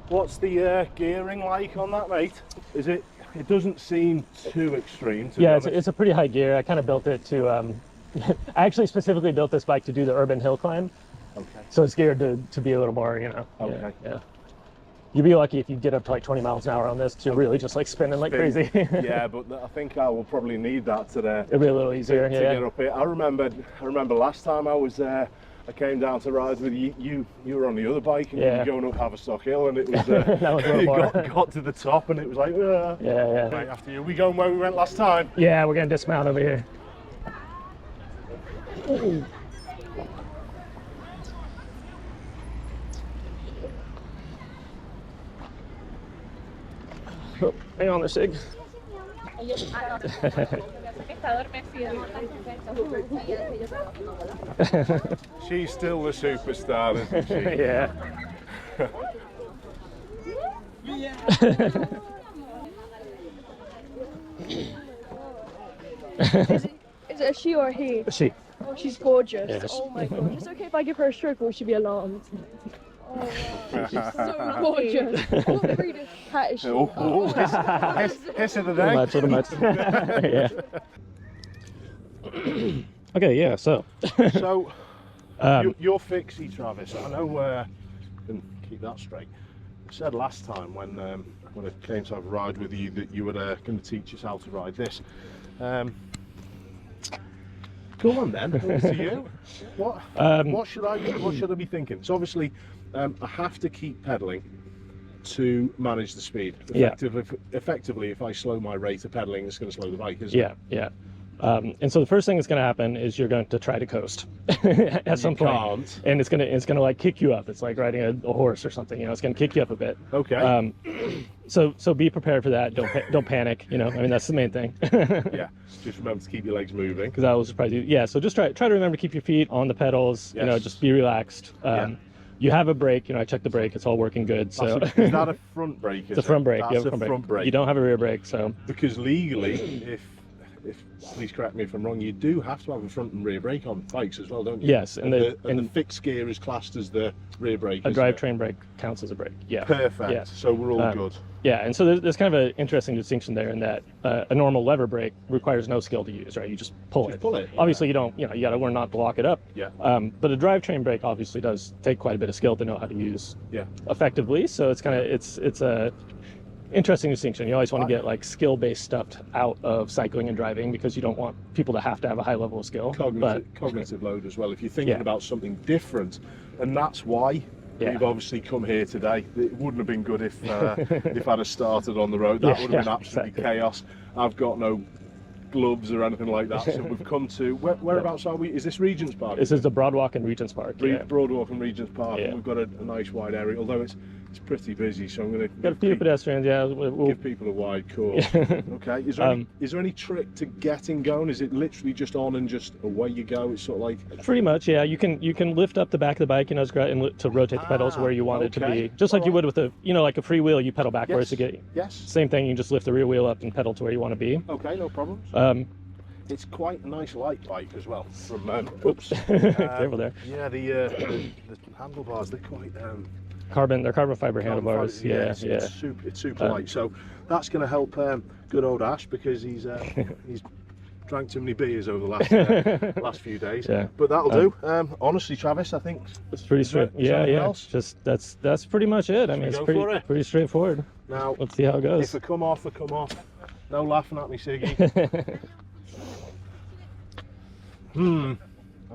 What's the gearing like on that, mate? Is it? It doesn't seem too extreme. To Yeah, it's a pretty high gear. I kind of built it to. I actually specifically built this bike to do the urban hill climb. Okay. So it's geared to be a little more, you know. Okay. Yeah. You'd be lucky if you get up to like 20 miles an hour on this to really just like spinning like crazy. Yeah, but I think I will probably need that today. It'll be a little easier. To get up here. I remember last time I was there. I came down to ride with you. You were on the other bike and you were going up Haverstock Hill, and it was that was a little more. got to the top and it was like yeah. Right after you. We going where we went last time? Yeah, we're gonna dismount over here. Oh, hang on there, Sig. She's still the superstar, isn't she? Yeah. Is it a she or a he? A she. Oh, she's gorgeous. Yes. Oh my god. Is it okay if I give her a stroke or will she be alarmed? Oh wow. She's so gorgeous. What breed of cat is she? Hiss of the Little day. much. Yeah. Okay, yeah, so. So, your fixie, Travis. I know, and keep that straight. You said last time when I came to have a ride with you that you were going to teach us how to ride this. Go on then. Over to you. What should I be thinking? So obviously, I have to keep pedaling to manage the speed. Effectively, if I slow my rate of pedaling, it's going to slow the bike, isn't it? Yeah. And so the first thing that's going to happen is you're going to try to coast at some point, and it's gonna like kick you up. It's like riding a horse or something. You know, it's going to kick you up a bit. Okay. So be prepared for that. Don't panic. You know, I mean that's the main thing. Yeah. Just remember to keep your legs moving. Because I will surprise you. Yeah. So just try to remember to keep your feet on the pedals. Yes. You know, just be relaxed. You have a brake. You know, I checked the brake. It's all working good. So is that a front brake? It's a front brake. That's you have a front brake. You don't have a rear brake. So because legally, if please correct me if I'm wrong, you do have to have a front and rear brake on bikes as well, don't you? Yes, and the fixed gear is classed as the rear brake. A drivetrain brake counts as a brake. Yeah. Perfect. Yeah. So we're all good. Yeah, and so there's kind of an interesting distinction there in that a normal lever brake requires no skill to use, right? You just pull it. Obviously, you got to learn not to lock it up. Yeah. But a drivetrain brake obviously does take quite a bit of skill to know how to use. Yeah. Effectively, so it's kind of it's a interesting distinction. You always want to get like skill-based stuff out of cycling and driving because you don't want people to have a high level of skill. Cognitive load as well. If you're thinking about something different, and that's why. Yeah. We've obviously come here today. It wouldn't have been good if if I'd have started on the road. That would have been absolutely chaos. I've got no gloves or anything like that. So we've come to whereabouts are we? Is this Regent's Park? This is the Broadwalk and Regent's Park. Broadwalk and Regent's Park. Yeah. And we've got a nice wide area, although it's pretty busy. So I'm going to got a few pedestrians. Yeah, we'll give people a wide course. Okay. Is there any trick to getting going? Is it literally just on and just away you go? It's sort of like pretty much. Yeah, you can lift up the back of the bike, you know, to rotate the pedals where you want it to be, just like you would with like a free wheel. You pedal backwards to get. Yes. Same thing. You just lift the rear wheel up and pedal to where you want to be. Okay, no problems. It's quite a nice light bike as well. From oops, careful there. Yeah, the handlebars, they're quite they're carbon fiber handlebars. It's super light. So that's going to help good old Ash because he's drank too many beers over the last few days. Yeah. But that'll do. Honestly, Travis, I think it's pretty straight. Yeah. Else? Just that's pretty much it. I mean, it's pretty straightforward. Now let's see how it goes. If I come off, I come off. No laughing at me, Siggy. I'm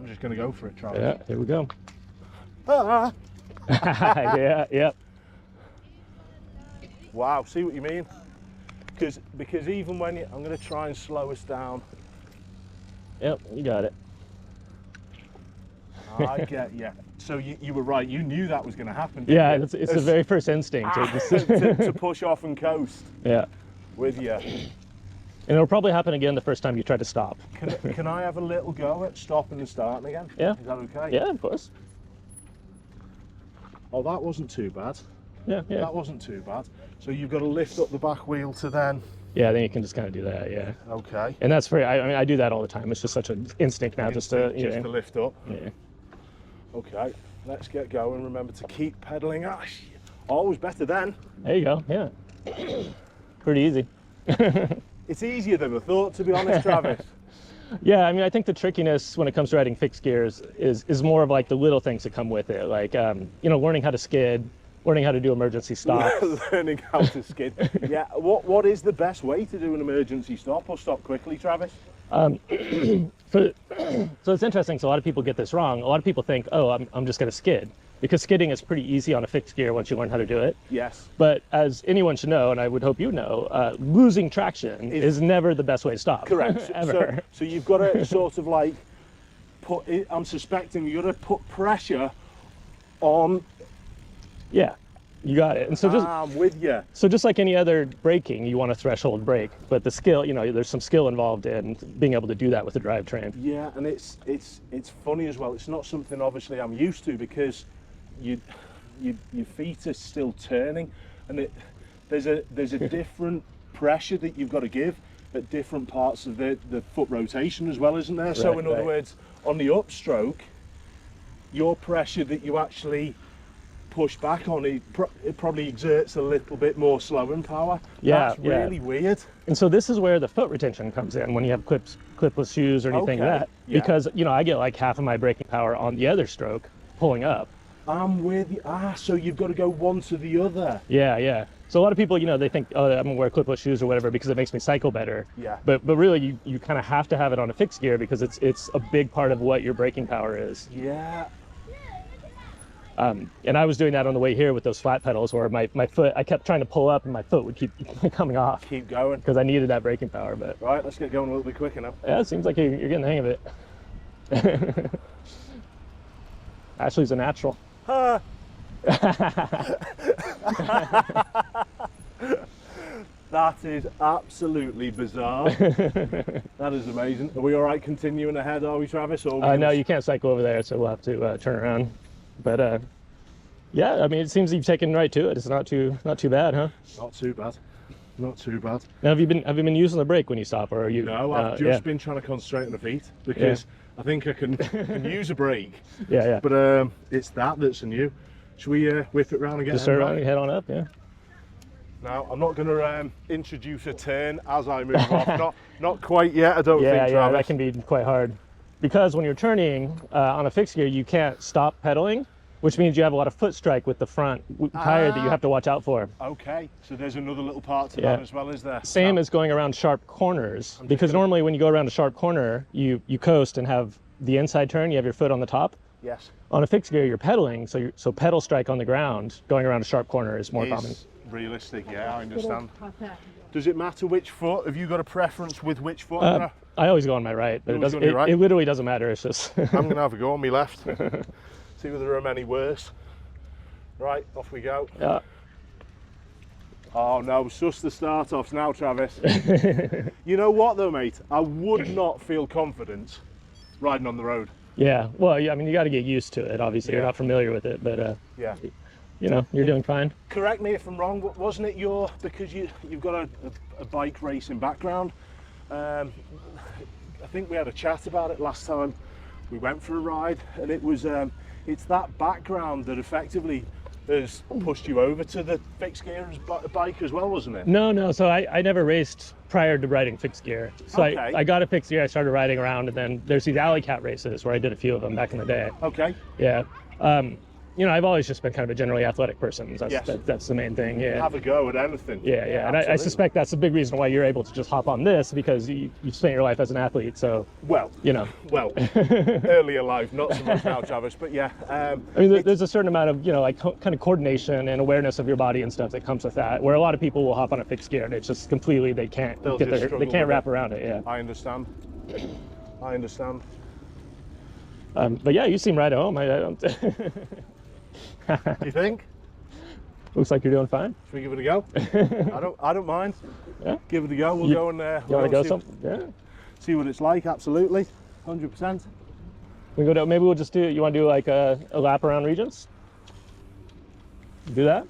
just going to go for it, Travis. Yeah, here we go. Ah. Yeah. Wow, see what you mean? Because even when I'm going to try and slow us down. Yep, you got it. I get you. So you were right. You knew that was going to happen. Yeah, it's the very first instinct to push off and coast. Yeah. With you. And it'll probably happen again the first time you try to stop. Can I have a little go at stopping and starting again? Yeah. Is that okay? Yeah, of course. Oh, that wasn't too bad. Yeah. That wasn't too bad. So you've got to lift up the back wheel to then... Yeah, then you can just kind of do that, yeah. Okay. And that's very, I mean, I do that all the time. It's just such an instinct now just to lift up. Yeah. Okay, let's get going. Remember to keep pedaling. Always better then. There you go. Yeah. Pretty easy. It's easier than I thought, to be honest, Travis. Yeah, I mean, I think the trickiness when it comes to riding fixed gears is more of like the little things that come with it, like you know, learning how to skid, learning how to do emergency stops. Learning how to skid. Yeah. What is the best way to do an emergency stop or stop quickly, Travis? So it's interesting. So a lot of people get this wrong. A lot of people think, oh, I'm just going to skid, because skidding is pretty easy on a fixed gear once you learn how to do it. Yes. But as anyone should know, and I would hope you know, losing traction is never the best way to stop. Correct. Ever. So you've got to sort of like put it, I'm suspecting you've got to put pressure on. Yeah, you got it. And so I'm with you. So just like any other braking, you want a threshold brake, but the skill, you know, there's some skill involved in being able to do that with a drivetrain. Yeah, and it's funny as well. It's not something obviously I'm used to, because your feet are still turning, and there's a different pressure that you've got to give at different parts of the foot rotation as well, isn't there? Right, So in other right. words, on the upstroke, your pressure that you actually push back on it probably exerts a little bit more slow in power. Yeah, That's really weird. And so this is where the foot retention comes in when you have clipless shoes or anything like that. Yeah. Because, you know, I get like half of my braking power on the other stroke pulling up. I'm with you. So you've got to go one to the other. Yeah, yeah. So a lot of people, you know, they think, oh, I'm gonna wear clipless shoes or whatever because it makes me cycle better. Yeah. But really, you kind of have to have it on a fixed gear because it's a big part of what your braking power is. Yeah. And I was doing that on the way here with those flat pedals, where my foot, I kept trying to pull up and my foot would keep coming off Keep going. because I needed that braking power. But Right, let's get going a little bit quicker now. yeah, it seems like you're getting the hang of it. Ashley's a natural. That is absolutely bizarre. That is amazing. Are we all right continuing ahead, are we, Travis? Or No, you can't cycle over there, so we'll have to turn around. But yeah, I mean, it seems you've taken right to it. It's not too bad, huh? Not too bad. Not too bad. Now, have you been using the brake when you stop, or are you? No, I've just been trying to concentrate on the feet, because I think I can use a brake. Yeah. But it's that's new. Should we whip it round and get Just turn around and head on up, yeah. Now, I'm not going to introduce a turn as I move off. Not quite yet, I don't think, Yeah, Travis. that can be quite hard. Because when you're turning on a fixed gear, you can't stop pedaling, which means you have a lot of foot strike with the front tire that you have to watch out for. Okay, so there's another little part to that as well, is there? Same as going around sharp corners, because normally when you go around a sharp corner, you coast and have the inside turn, you have your foot on the top. Yes. On a fixed gear, you're pedaling, so pedal strike on the ground going around a sharp corner is more common. Realistic, yeah, I understand. Does it matter which foot? Have you got a preference with which foot? I always go on my right, but Always go on your right? it literally doesn't matter. It's just I'm going to have a go on my left. See whether there are many worse. Right, off we go. Yeah. Oh no, it's just the start-offs now, Travis. You know what though, mate? I would not feel confident riding on the road. Yeah, well, I mean, you got to get used to it. Obviously, you're not familiar with it, but yeah, you know, you're doing fine. Correct me if I'm wrong, but wasn't it because you've got a bike racing background? I think we had a chat about it last time we went for a ride, and it was it's that background that effectively has pushed you over to the fixed gear bike as well, wasn't it? No. So I never raced prior to riding fixed gear. So Okay. I got a fixed gear, I started riding around, and then there's these alley cat races where I did a few of them back in the day. Okay. Yeah. You know, I've always just been kind of a generally athletic person. That's the main thing. Yeah. Have a go at anything. Yeah. And I suspect that's a big reason why you're able to just hop on this, because you spent your life as an athlete. So, Well, earlier life, not so much now, Travis, but yeah. I mean, there's a certain amount of, you know, like kind of coordination and awareness of your body and stuff that comes with that, where a lot of people will hop on a fixed gear and it's just completely, they can't wrap around it. Yeah. I understand. But yeah, you seem right at home. I don't. You think? Looks like you're doing fine. Should we give it a go? I don't mind. Yeah. Give it a go. We'll go and you want to go something? Yeah. See what it's like. Absolutely, 100%. We go down. Maybe we'll just do. You want to do like a lap around Regents? Do that.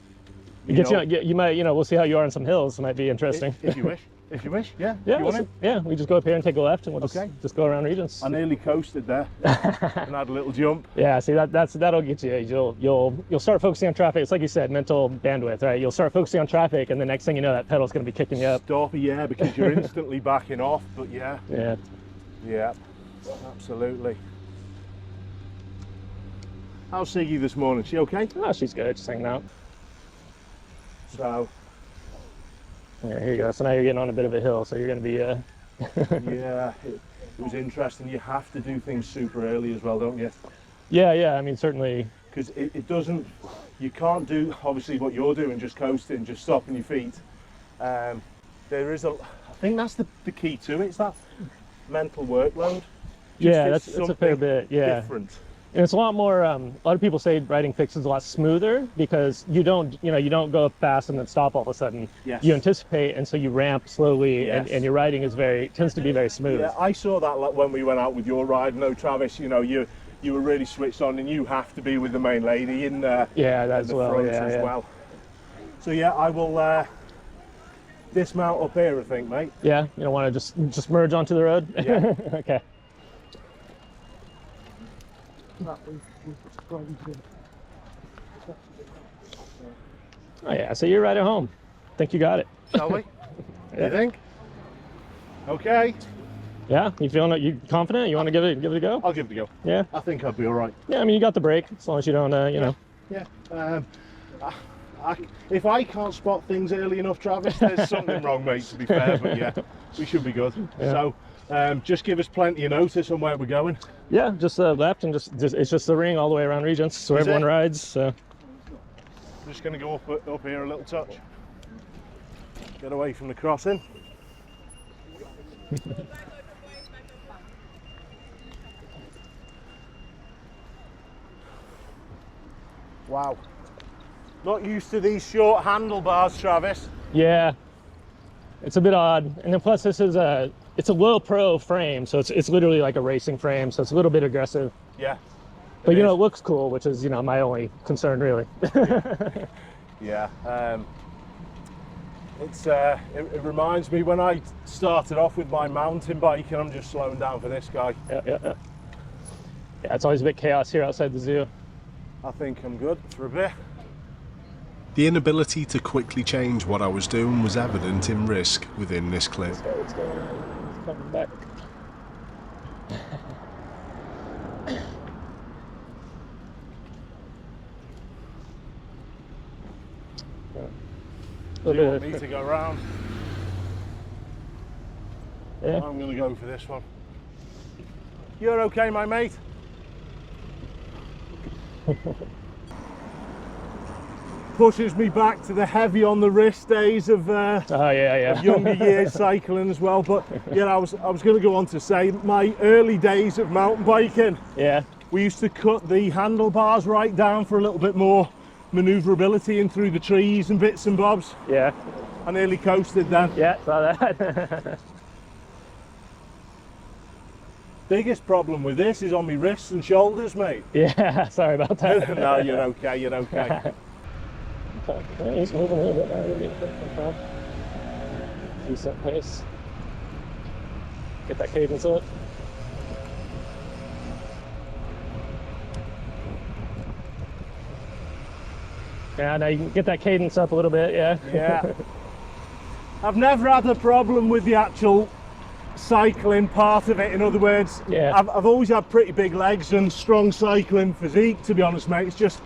You might. You know. We'll see how you are on some hills. It might be interesting. If you wish. If you wish, yeah. Yeah, You want it? yeah. We just go up here and take a left, and we'll Okay. just go around Regents. I nearly coasted there and had a little jump. Yeah, see that'll get you. You'll start focusing on traffic. It's like you said, mental bandwidth, right? You'll start focusing on traffic, and the next thing you know, that pedal's going to be kicking you up. Stop, yeah, because you're instantly backing off. But yeah, Yeah. Absolutely. How's Siggy this morning? She okay? Oh, she's good. Just hanging out. So. Yeah, here you go. So now you're getting on a bit of a hill, so you're going to be. Yeah, it was interesting. You have to do things super early as well, don't you? Yeah. I mean, certainly. Because it doesn't. You can't do obviously what you're doing, just coasting, just stopping your feet. There is I think that's the key to it. It's that mental workload. Yeah, that's a fair bit. Yeah. Different. And it's a lot more. A lot of people say riding fixed is a lot smoother because you don't go fast and then stop all of a sudden. Yes. You anticipate, and so you ramp slowly, Yes. and your riding tends to be very smooth. Yeah, I saw that when we went out with your ride. No, Travis, you were really switched on, and you have to be with the main lady in the that's the well. front Yeah, as well. So yeah, I will dismount up here, I think, mate. Yeah, you don't want to just merge onto the road. Yeah. Okay. Oh yeah, so you're right at home. Think you got it. Shall we? Yeah. You think? Okay. Yeah, you confident? You want to give it a go? I'll give it a go. Yeah. I think I'll be all right. Yeah, I mean you got the brake as long as you don't Yeah. If I can't spot things early enough, Travis, there's something wrong, mate, to be fair, but yeah, we should be good. Yeah. So just give us plenty of notice on where we're going. Yeah, just left, and it's just the ring all the way around Regents, so Is everyone it? rides. So I'm just going to go up here a little touch. Get away from the crossing. Wow. Not used to these short handlebars, Travis. yeah, it's a bit odd. And then plus this is it's a low pro frame, so it's literally like a racing frame, so it's a little bit aggressive. Yeah. But it looks cool, which is my only concern really. Yeah. It reminds me when I started off with my mountain bike, and I'm just slowing down for this guy. Yeah, it's always a bit chaos here outside the zoo. I think I'm good for a bit. The inability to quickly change what I was doing was evident in risk within this clip. It's coming back. Do you want me to go round? Yeah. I'm going to go for this one. You're okay, my mate? Pushes me back to the heavy on the wrist days of younger years cycling as well. But yeah, I was going to go on to say my early days of mountain biking. Yeah. We used to cut the handlebars right down for a little bit more manoeuvrability and through the trees and bits and bobs. Yeah. I nearly coasted then. Yeah, saw that. Biggest problem with this is on my wrists and shoulders, mate. Yeah, sorry about that. No, you're okay, you're okay. Yeah, he's moving a little bit now. We'll be in decent pace. Get that cadence up. Yeah, now you can get that cadence up a little bit, yeah. Yeah. I've never had a problem with the actual cycling part of it. In other words, Yeah. I've always had pretty big legs and strong cycling physique, to be honest, mate. It's just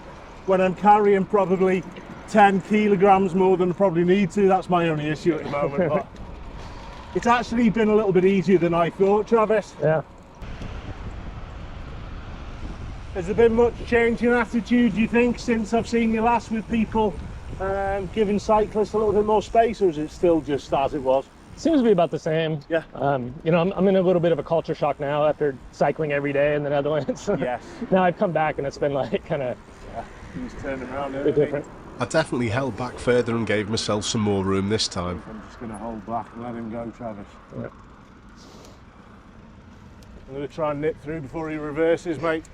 when I'm carrying probably 10 kilograms more than I probably need to, that's my only issue at the moment. But it's actually been a little bit easier than I thought, Travis. Yeah. Has there been much change in attitude, do you think, since I've seen you last with people giving cyclists a little bit more space, or is it still just as it was? Seems to be about the same. Yeah. I'm in a little bit of a culture shock now after cycling every day in the Netherlands. Yes. Now I've come back and it's been like kind of He's turning around a bit different. I definitely held back further and gave myself some more room this time. I'm just going to hold back and let him go, Travis. Yeah. I'm going to try and nip through before he reverses, mate.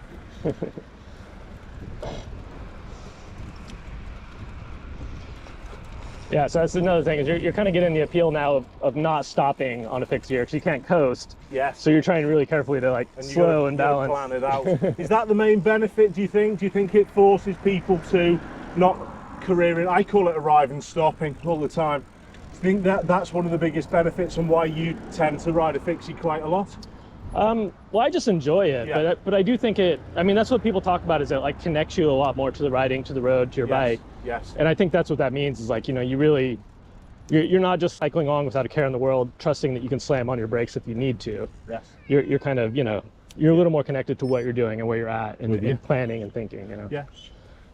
Yeah, so that's another thing, is you're kind of getting the appeal now of not stopping on a fixed gear, because you can't coast. Yes. So you're trying really carefully to like slow and balance. Plan it out. Is that the main benefit, do you think? Do you think it forces people to not careering? I call it arriving, stopping all the time. Do you think that that's one of the biggest benefits and why you tend to ride a fixie quite a lot? Well, I just enjoy it, Yeah. but I do think it, I mean, that's what people talk about, is it like connects you a lot more to the riding, to the road, to your bike. Yes. And I think that's what that means, is like, you know, you're not just cycling along without a care in the world, trusting that you can slam on your brakes if you need to. Yes. You're kind of, you know, you're a little more connected to what you're doing and where you're at, and planning and thinking, you know. Yeah.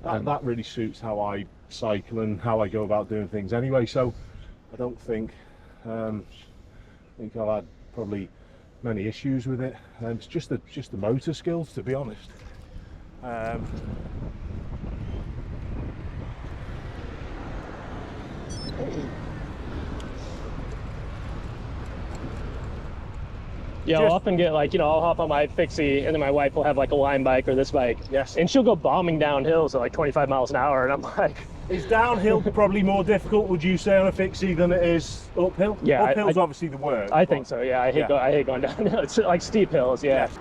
That really suits how I cycle and how I go about doing things anyway. So I don't think I've had probably many issues with it. It's just the motor skills, to be honest. Yeah, I'll often get like, you know, I'll hop on my fixie and then my wife will have like a Lime bike or this bike. Yes. And she'll go bombing down hills at like 25 miles an hour, and I'm like... Is downhill probably more difficult, would you say, on a fixie than it is uphill? Yeah, uphill's obviously the worst. I think so, yeah. I hate going downhill. It's like steep hills, yeah. Yes.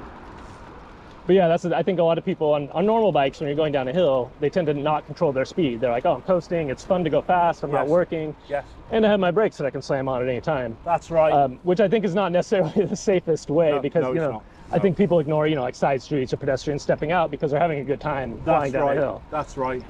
But yeah, I think a lot of people on normal bikes, when you're going down a hill, they tend to not control their speed. They're like, oh, I'm coasting, it's fun to go fast, I'm not working. Yes. And I have my brakes that I can slam on at any time. That's right. Which I think is not necessarily the safest way, because, you know, I think people ignore, you know, like side streets or pedestrians stepping out because they're having a good time flying down a hill. That's right.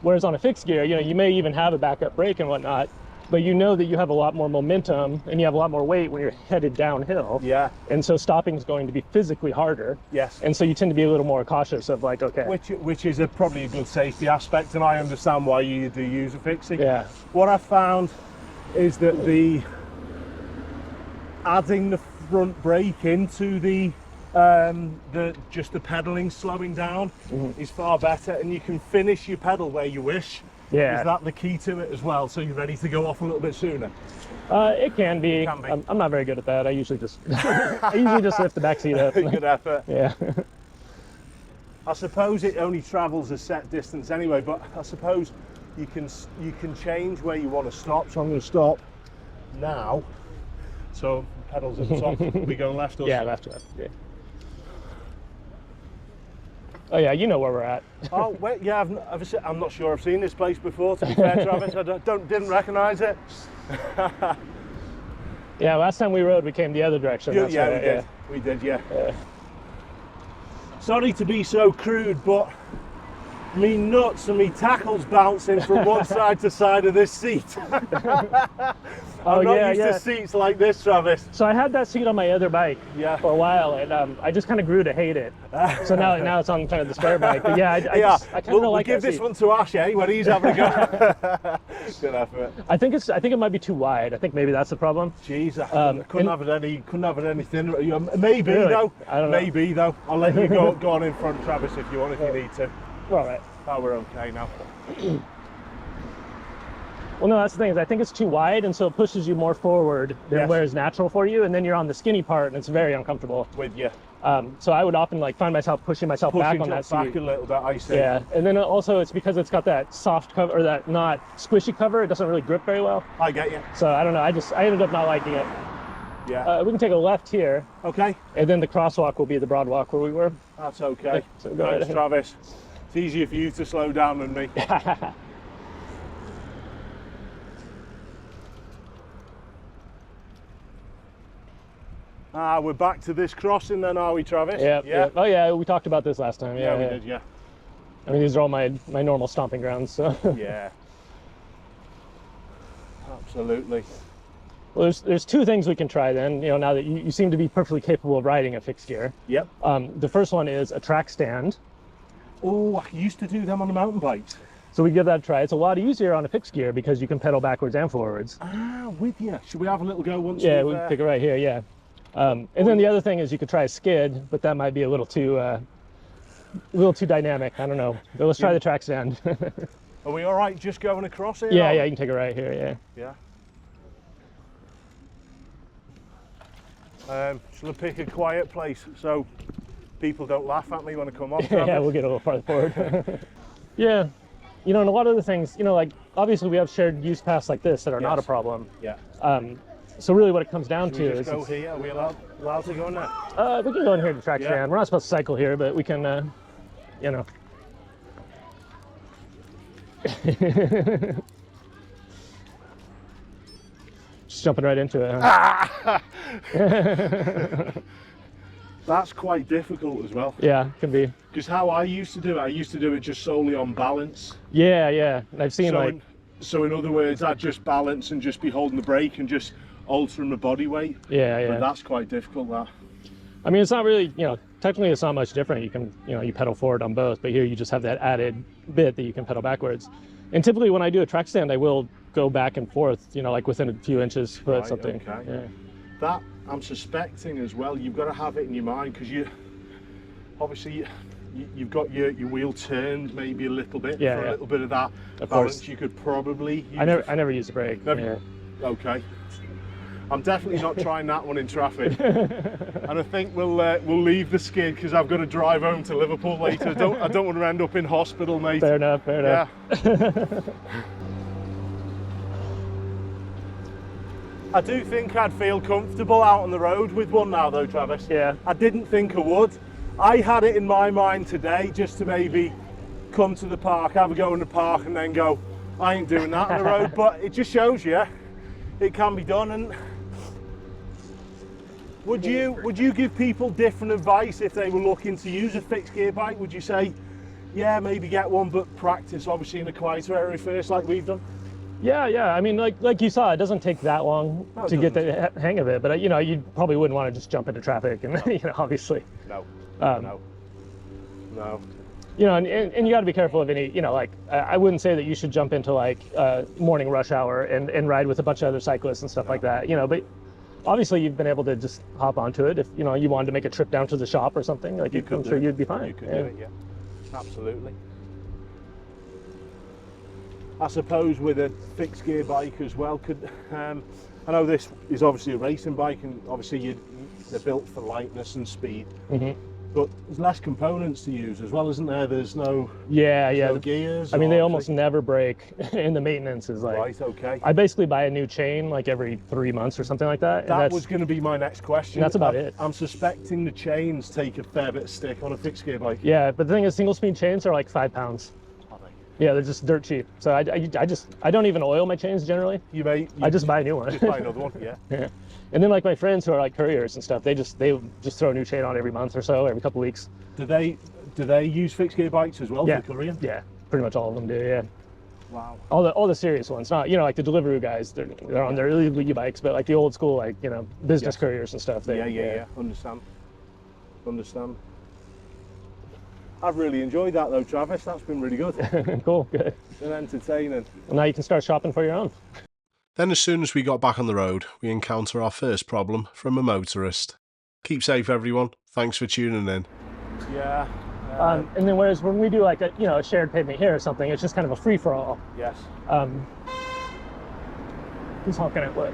Whereas on a fixed gear, you know, you may even have a backup brake and whatnot, but you know that you have a lot more momentum and you have a lot more weight when you're headed downhill. Yeah. And so stopping is going to be physically harder. Yes. And so you tend to be a little more cautious of like, okay. Which is probably a good safety aspect, and I understand why you do use a fixie. Yeah. What I've found is that adding the front brake into the pedaling, slowing down is far better, and you can finish your pedal where you wish. Yeah. Is that the key to it as well? So you're ready to go off a little bit sooner? It can be. I'm not very good at that. I usually just lift the back seat up. Good effort. Yeah. I suppose it only travels a set distance anyway, but I suppose you can change where you want to stop. So I'm going to stop now. So pedals at the top. We going left or left. Yeah. Oh yeah, you know where we're at. Oh, well, yeah, I'm not sure I've seen this place before, to be fair, Travis. I didn't recognise it. Yeah, last time we rode, we came the other direction. We did, yeah. Sorry to be so crude, but me nuts and me tackles bouncing from one side to side of this seat. I'm not used to seats like this, Travis. So I had that seat on my other bike for a while, and I just kind of grew to hate it. So now it's on kind of the spare bike. But yeah, I kind of like give that this seat. one to Ash, when he's having a go. Good effort. I think it might be too wide. I think maybe that's the problem. Jeez, couldn't have it any thinner. Maybe really? Though. I don't know. Maybe though. I'll let you go on in front, Travis, if you want, if you need to. We're all right. Oh, we're okay now. Well, no, that's the thing, is I think it's too wide, and so it pushes you more forward than where is natural for you, and then you're on the skinny part, and it's very uncomfortable. With you. So I would often like find myself pushing myself back on that seat. Back a little bit, I see. Yeah, and then also it's because it's got that soft cover, or that not squishy cover. It doesn't really grip very well. I get you. So I don't know. I ended up not liking it. Yeah. We can take a left here. Okay. And then the crosswalk will be the broad walk where we were. That's okay. So go ahead. Travis. It's easier for you to slow down than me. We're back to this crossing then, are we, Travis? Yeah. Oh yeah, we talked about this last time. Yeah, we did, yeah. I mean, these are all my normal stomping grounds, so. Yeah. Absolutely. Well, there's two things we can try then, now that you seem to be perfectly capable of riding a fixed gear. Yep. The first one is a track stand. Oh, I used to do them on the mountain bikes. So we give that a try. It's a lot easier on a fixed gear because you can pedal backwards and forwards. With you. Should we have a little go once? Yeah, we pick it right here, yeah. And then the other thing is you could try a skid, but that might be a little too dynamic. I don't know. But let's try the track stand. Are we all right just going across here? Yeah, you can take it right here, yeah. Shall I pick a quiet place so people don't laugh at me when I come off? Yeah, we'll get a little farther forward. Yeah, and a lot of the things, like obviously we have shared use paths like this that are not a problem. Yeah. So really what it comes down to is... go here? Are we allowed to go in there? We can go in here to track stand. We're not supposed to cycle here, but we can, you know. Just jumping right into it, huh? That's quite difficult as well. Yeah, can be. Because how I used to do it just solely on balance. Yeah, yeah. I've seen So in other words, I'd just balance and just be holding the brake and just altering the body weight. Yeah, yeah. But that's quite difficult, that. I mean, it's not really, you know, technically it's not much different. You can, you know, you pedal forward on both, but here you just have that added bit that you can pedal backwards. And typically when I do a track stand, I will go back and forth, you know, like within a few inches, foot, something. Okay. Yeah. That, I'm suspecting as well, you've got to have it in your mind, because obviously you've got your wheel turned maybe a little bit, for a little bit of that balance. Course. You could probably use I never use a brake. Yeah. Okay. I'm definitely not trying that one in traffic. And I think we'll leave the skid, because I've got to drive home to Liverpool later. I don't want to end up in hospital, mate. Fair enough, fair enough. I do think I'd feel comfortable out on the road with one now though, Travis. Yeah. I didn't think I would. I had it in my mind today just to maybe come to the park, have a go in the park, and then go, I ain't doing that on the road. But it just shows you it can be done. And would you give people different advice if they were looking to use a fixed gear bike? Would you say, yeah, maybe get one, but practice obviously in a quieter area first, like we've done? Yeah, yeah. I mean, like you saw, it doesn't take that long to get the hang of it. But you know, you probably wouldn't want to just jump into traffic, and you know, obviously. No. No. You know, and you got to be careful of any. You know, like I wouldn't say that you should jump into like morning rush hour and ride with a bunch of other cyclists and stuff like that. You know, but obviously you've been able to just hop onto it if you know you wanted to make a trip down to the shop or something. Like I'm sure you'd be fine. You could do it, yeah. Absolutely. I suppose with a fixed gear bike as well, I know this is obviously a racing bike, and obviously they're built for lightness and speed, but there's less components to use as well, isn't there? There's no gears. I mean, they almost never break, and the maintenance is like right. Okay. I basically buy a new chain like every 3 months or something like that. That was going to be my next question. That's about it. I'm suspecting the chains take a fair bit of stick on a fixed gear bike. Yeah, but the thing is, single speed chains are like £5. Yeah, they're just dirt cheap. So I don't even oil my chains generally. I just buy a new one. Just buy another one, yeah. Yeah. And then like my friends who are like couriers and stuff, they just throw a new chain on every month or so, every couple of weeks. Do they use fixed gear bikes as well for courier? Yeah, pretty much all of them do. Yeah. Wow. All the serious ones, not like the Deliveroo guys. They're on their illegal bikes, but like the old school like business couriers and stuff. Yeah. Understand. I've really enjoyed that though, Travis. That's been really good. Cool, good. And entertaining. Well, now you can start shopping for your own. Then as soon as we got back on the road, we encounter our first problem from a motorist. Keep safe, everyone. Thanks for tuning in. Yeah. And then whereas when we do like a shared pavement here or something, it's just kind of a free-for-all. Yes. Who's honking at what?